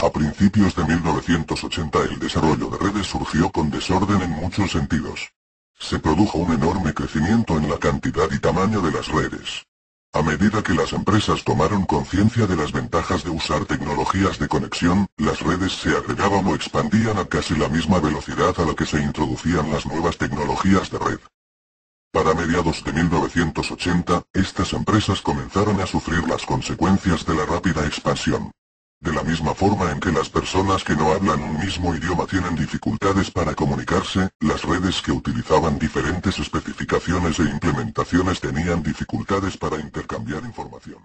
A principios de 1980 el desarrollo de redes surgió con desorden en muchos sentidos. Se produjo un enorme crecimiento en la cantidad y tamaño de las redes. A medida que las empresas tomaron conciencia de las ventajas de usar tecnologías de conexión, las redes se agregaban o expandían a casi la misma velocidad a la que se introducían las nuevas tecnologías de red. Para mediados de 1980, estas empresas comenzaron a sufrir las consecuencias de la rápida expansión. De la misma forma en que las personas que no hablan un mismo idioma tienen dificultades para comunicarse, las redes que utilizaban diferentes especificaciones e implementaciones tenían dificultades para intercambiar información.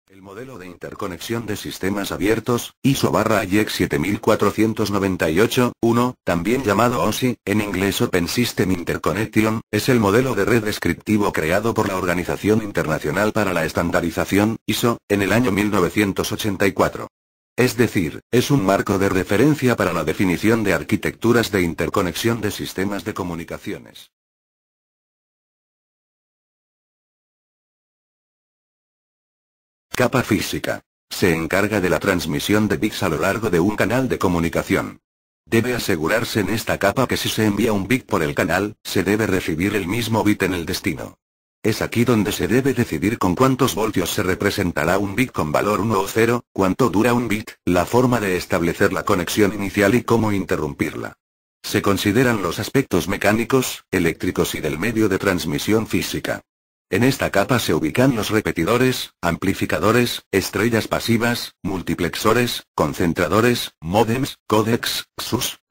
El modelo de interconexión de sistemas abiertos, ISO/IEC 7498-1, también llamado OSI, en inglés Open System Interconnection, es el modelo de red descriptivo creado por la Organización Internacional para la Estandarización, ISO, en el año 1984. Es decir, es un marco de referencia para la definición de arquitecturas de interconexión de sistemas de comunicaciones. Capa física. Se encarga de la transmisión de bits a lo largo de un canal de comunicación. Debe asegurarse en esta capa que si se envía un bit por el canal, se debe recibir el mismo bit en el destino. Es aquí donde se debe decidir con cuántos voltios se representará un bit con valor 1 o 0, cuánto dura un bit, la forma de establecer la conexión inicial y cómo interrumpirla. Se consideran los aspectos mecánicos, eléctricos y del medio de transmisión física. En esta capa se ubican los repetidores, amplificadores, estrellas pasivas, multiplexores, concentradores, módems, códecs, SUS,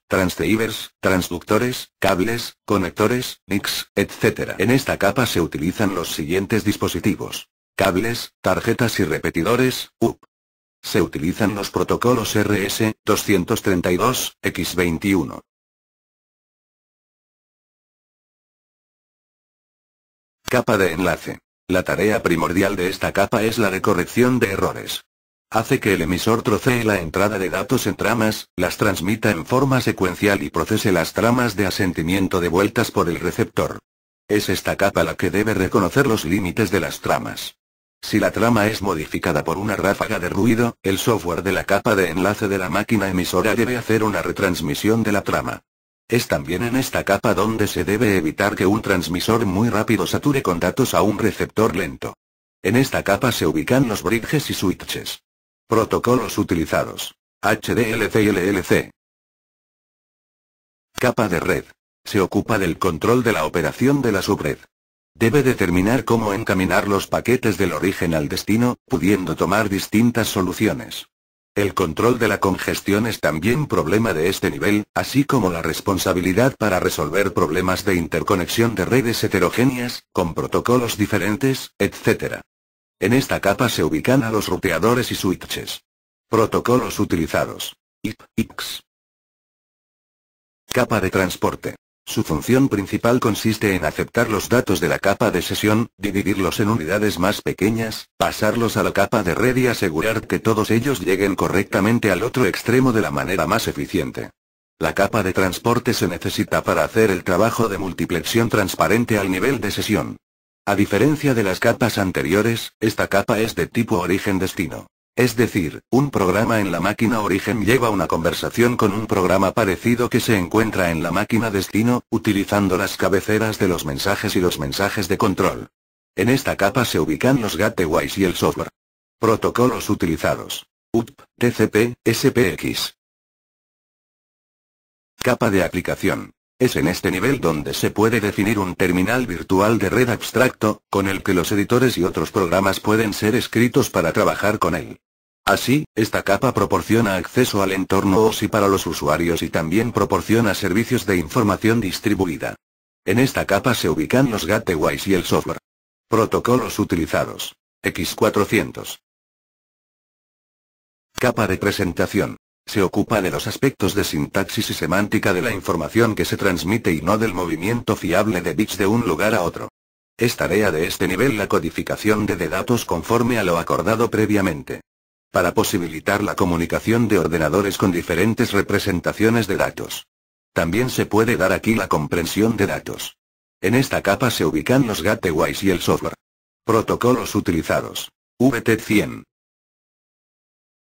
transceivers, transductores, cables, conectores, NICs, etc. En esta capa se utilizan los siguientes dispositivos: cables, tarjetas y repetidores, UP. Se utilizan los protocolos RS-232, X21. Capa de enlace. La tarea primordial de esta capa es la de corrección de errores. Hace que el emisor trocee la entrada de datos en tramas, las transmita en forma secuencial y procese las tramas de asentimiento de vueltas por el receptor. Es esta capa la que debe reconocer los límites de las tramas. Si la trama es modificada por una ráfaga de ruido, el software de la capa de enlace de la máquina emisora debe hacer una retransmisión de la trama. Es también en esta capa donde se debe evitar que un transmisor muy rápido sature con datos a un receptor lento. En esta capa se ubican los bridges y switches. Protocolos utilizados: HDLC y LLC. Capa de red. Se ocupa del control de la operación de la subred. Debe determinar cómo encaminar los paquetes del origen al destino, pudiendo tomar distintas soluciones. El control de la congestión es también problema de este nivel, así como la responsabilidad para resolver problemas de interconexión de redes heterogéneas, con protocolos diferentes, etc. En esta capa se ubican a los ruteadores y switches. Protocolos utilizados: IP/IX. Capa de transporte. Su función principal consiste en aceptar los datos de la capa de sesión, dividirlos en unidades más pequeñas, pasarlos a la capa de red y asegurar que todos ellos lleguen correctamente al otro extremo de la manera más eficiente. La capa de transporte se necesita para hacer el trabajo de multiplexión transparente al nivel de sesión. A diferencia de las capas anteriores, esta capa es de tipo origen-destino. Es decir, un programa en la máquina origen lleva una conversación con un programa parecido que se encuentra en la máquina destino, utilizando las cabeceras de los mensajes y los mensajes de control. En esta capa se ubican los gateways y el software. Protocolos utilizados: UDP, TCP, SPX. Capa de aplicación. Es en este nivel donde se puede definir un terminal virtual de red abstracto, con el que los editores y otros programas pueden ser escritos para trabajar con él. Así, esta capa proporciona acceso al entorno OSI para los usuarios y también proporciona servicios de información distribuida. En esta capa se ubican los gateways y el software. Protocolos utilizados: X400. Capa de presentación. Se ocupa de los aspectos de sintaxis y semántica de la información que se transmite y no del movimiento fiable de bits de un lugar a otro. Es tarea de este nivel la codificación de datos conforme a lo acordado previamente. Para posibilitar la comunicación de ordenadores con diferentes representaciones de datos. También se puede dar aquí la comprensión de datos. En esta capa se ubican los gateways y el software. Protocolos utilizados: VT100.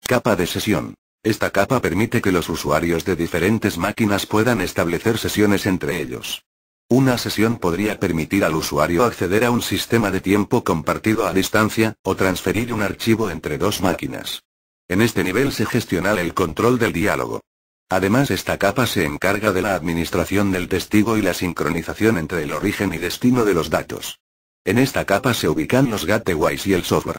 Capa de sesión. Esta capa permite que los usuarios de diferentes máquinas puedan establecer sesiones entre ellos. Una sesión podría permitir al usuario acceder a un sistema de tiempo compartido a distancia, o transferir un archivo entre dos máquinas. En este nivel se gestiona el control del diálogo. Además, esta capa se encarga de la administración del testigo y la sincronización entre el origen y destino de los datos. En esta capa se ubican los gateways y el software.